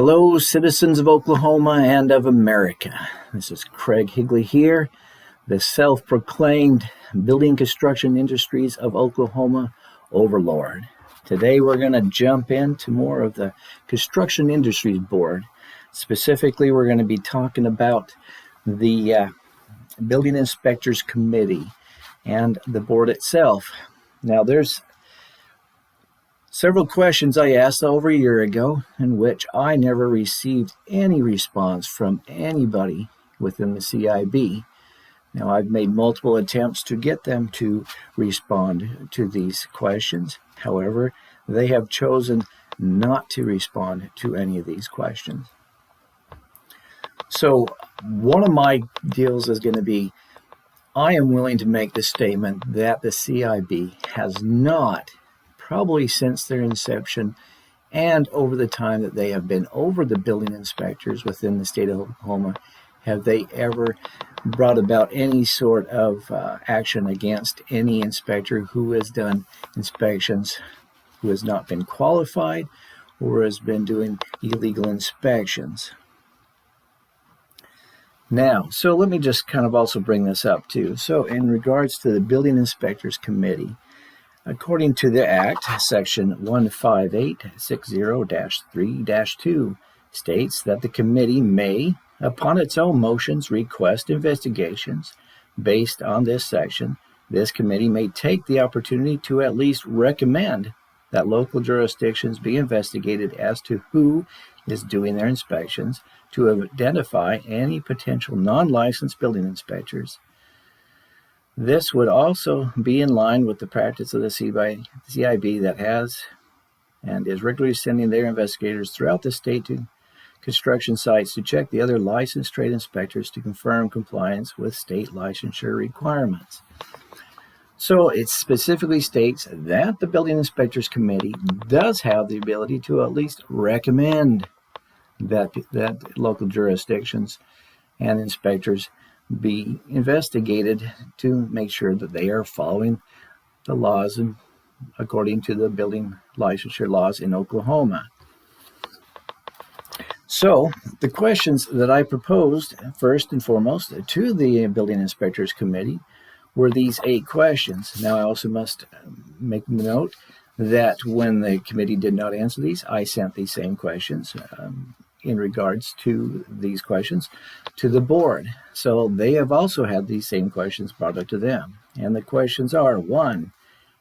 Hello, citizens of Oklahoma and of America. This is Craig Higley here, the self-proclaimed building construction industries of Oklahoma overlord. Today we're going to jump into more of the Construction Industries Board. Specifically, we're going to be talking about the Building Inspectors Committee and the board itself. Now, there's several questions I asked over a year ago in which I never received any response from anybody within the CIB. Now, I've made multiple attempts to get them to respond to these questions. However, they have chosen not to respond to any of these questions. So one of my deals is going to be, I am willing to make the statement that the CIB has not, probably since their inception and over the time that they have been over the building inspectors within the state of Oklahoma, have they ever brought about any sort of action against any inspector who has done inspections who has not been qualified or has been doing illegal inspections. Now, so let me just kind of also bring this up too. So in regards to the Building Inspectors Committee, according to the Act, Section 15860-3-2 states that the committee may, upon its own motions, request investigations. Based on this section, this committee may take the opportunity to at least recommend that local jurisdictions be investigated as to who is doing their inspections, to identify any potential non-licensed building inspectors. This would also be in line with the practice of the CIB that has and is regularly sending their investigators throughout the state to construction sites to check the other licensed trade inspectors to confirm compliance with state licensure requirements. So it specifically states that the Building Inspectors Committee does have the ability to at least recommend that local jurisdictions and inspectors be investigated to make sure that they are following the laws and according to the building licensure laws in Oklahoma. So the questions that I proposed first and foremost to the Building Inspectors Committee were these 8 questions. Now, I also must make note that when the committee did not answer these, I sent these same questions in regards to these questions to the board. So they have also had these same questions brought up to them. And the questions are, 1,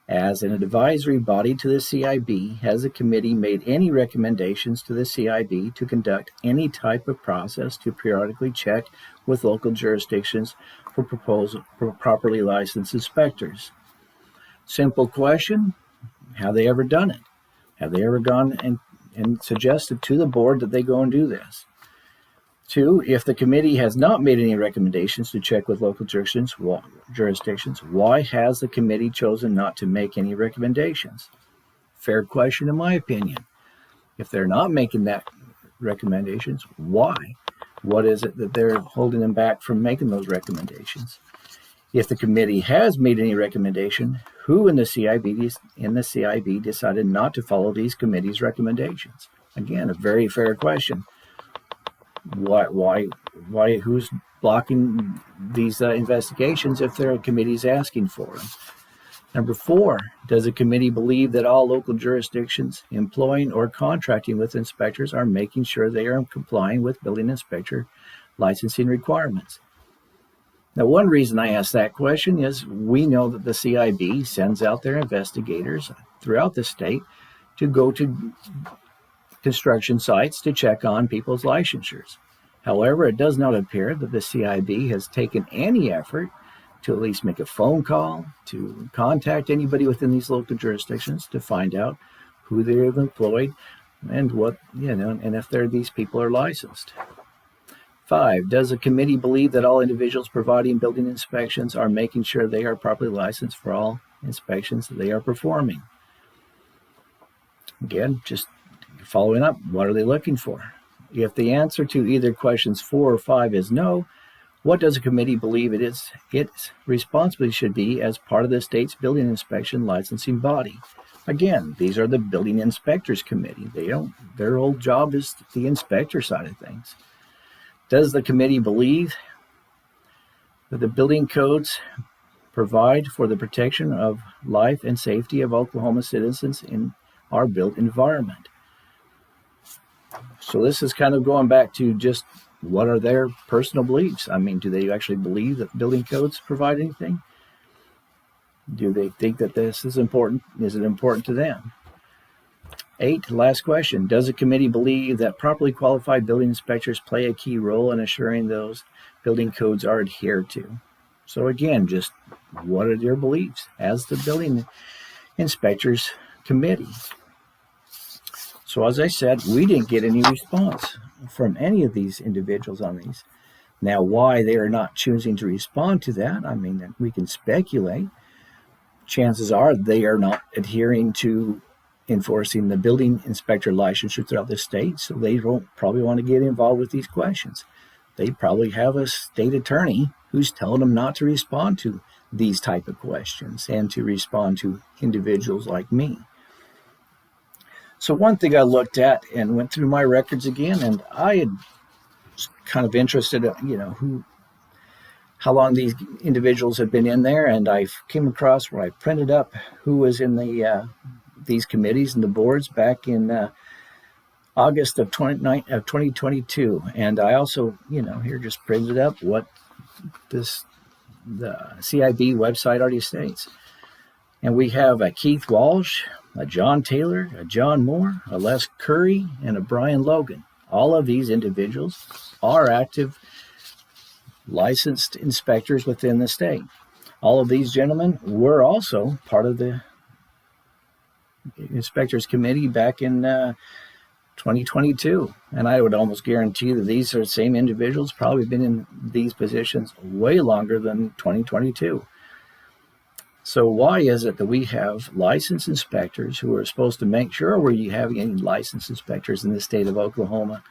as an advisory body to the CIB, has the committee made any recommendations to the CIB to conduct any type of process to periodically check with local jurisdictions for properly licensed inspectors? Simple question. Have they ever done it? Have they ever gone and suggested to the board that they go and do this? 2, if the committee has not made any recommendations to check with local jurisdictions, why has the committee chosen not to make any recommendations? Fair question in my opinion. If they're not making that recommendations, why? What is it that they're holding them back from making those recommendations? If the committee has made any recommendation, who in the CIB decided not to follow these committee's recommendations? Again, a very fair question. Why? Who's blocking these investigations if their committee's asking for them? Number 4, does the committee believe that all local jurisdictions employing or contracting with inspectors are making sure they are complying with building inspector licensing requirements? Now, one reason I ask that question is we know that the CIB sends out their investigators throughout the state to go to construction sites to check on people's licensures. However, it does not appear that the CIB has taken any effort to at least make a phone call, to contact anybody within these local jurisdictions to find out who they have employed and what, and if these people are licensed. 5, does the committee believe that all individuals providing building inspections are making sure they are properly licensed for all inspections that they are performing? Again, just following up, what are they looking for? If the answer to either questions 4 or 5 is no, What does a committee believe its responsibility should be as part of the state's building inspection licensing body? Again, these are the building inspectors committee. Their whole job is the inspector side of things. Does the committee believe that the building codes provide for the protection of life and safety of Oklahoma citizens in our built environment? So this is kind of going back to just what are their personal beliefs. I mean, do they actually believe that building codes provide anything? Do they think that this is important? Is it important to them? 8, last question. Does the committee believe that properly qualified building inspectors play a key role in assuring those building codes are adhered to? So again, just what are their beliefs as the building inspectors committee? So as I said, we didn't get any response from any of these individuals on these. Now, why they are not choosing to respond to that, I mean, we can speculate. Chances are they are not adhering to enforcing the building inspector licensure throughout the state, so they don't probably want to get involved with these questions. They probably have a state attorney who's telling them not to respond to these type of questions and to respond to individuals like me. So one thing I looked at and went through my records again, and I had kind of interested, how long these individuals have been in there, and I came across where I printed up who was in these committees and the boards back in August of 2022, and I also, here just printed up what the CIB website already states. And we have a Keith Walsh, a John Taylor, a John Moore, a Les Curry, and a Brian Logan. All of these individuals are active licensed inspectors within the state. All of these gentlemen were also part of the inspectors committee back in 2022. And I would almost guarantee that these are the same individuals, probably been in these positions way longer than 2022. So why is it that we have licensed inspectors who are supposed to make sure we're having any licensed inspectors in the state of Oklahoma?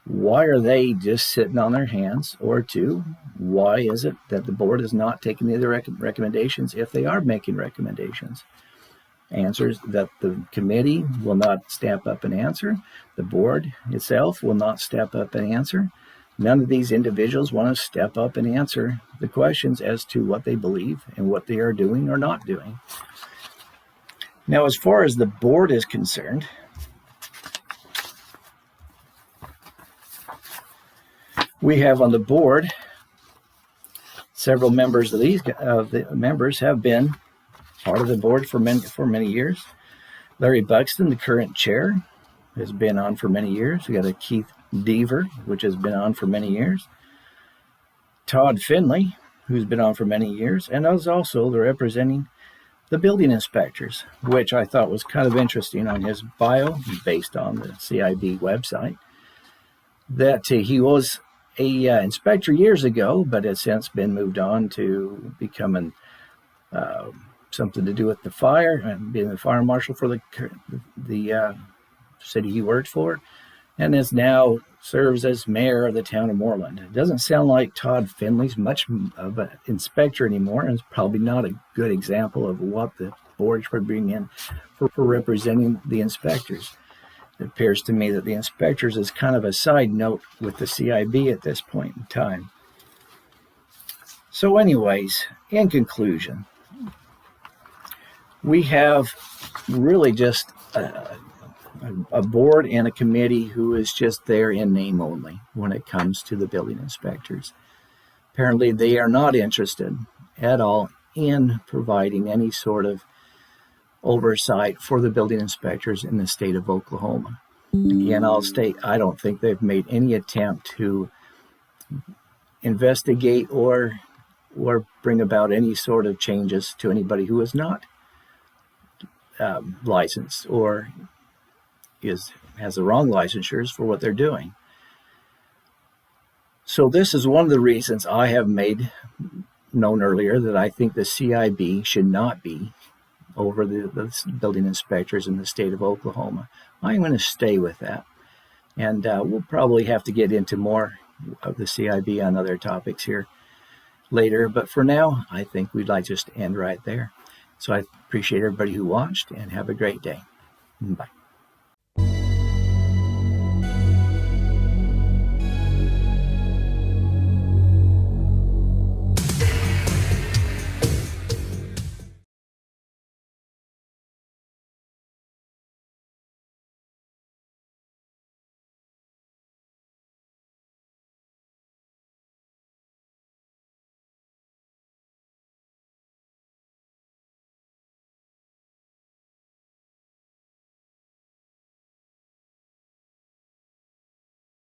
Why are they just sitting on their hands? Or 2, why is it that the board is not taking any of the recommendations if they are making recommendations? Answers that the committee will not step up and answer. The board itself will not step up and answer. None of these individuals want to step up and answer the questions as to what they believe and what they are doing or not doing. Now, as far as the board is concerned, we have on the board several members of the members have been part of the board for many years. Larry Buxton, the current chair, has been on for many years. We got a Keith Deaver, which has been on for many years. Todd Finley, who's been on for many years, and is also representing the building inspectors, which I thought was kind of interesting on his bio, based on the CIB website, that he was a inspector years ago, but has since been moved on to becoming something to do with the fire and being the fire marshal for the city he worked for, and is now serves as mayor of the town of Moreland. It doesn't sound like Todd Finley's much of an inspector anymore, and it's probably not a good example of what the board should bring in for representing the inspectors. It appears to me that the inspectors is kind of a side note with the CIB at this point in time. So anyways, in conclusion, we have really just a board and a committee who is just there in name only when it comes to the building inspectors. Apparently they are not interested at all in providing any sort of oversight for the building inspectors in the state of Oklahoma. Again, I'll state, I don't think they've made any attempt to investigate or bring about any sort of changes to anybody who is not licensed or has the wrong licensures for what they're doing. So this is one of the reasons I have made known earlier that I think the CIB should not be over the building inspectors in the state of Oklahoma. I'm going to stay with that. And we'll probably have to get into more of the CIB on other topics here later. But for now, I think we'd like just to end right there. So I appreciate everybody who watched, and have a great day. Bye.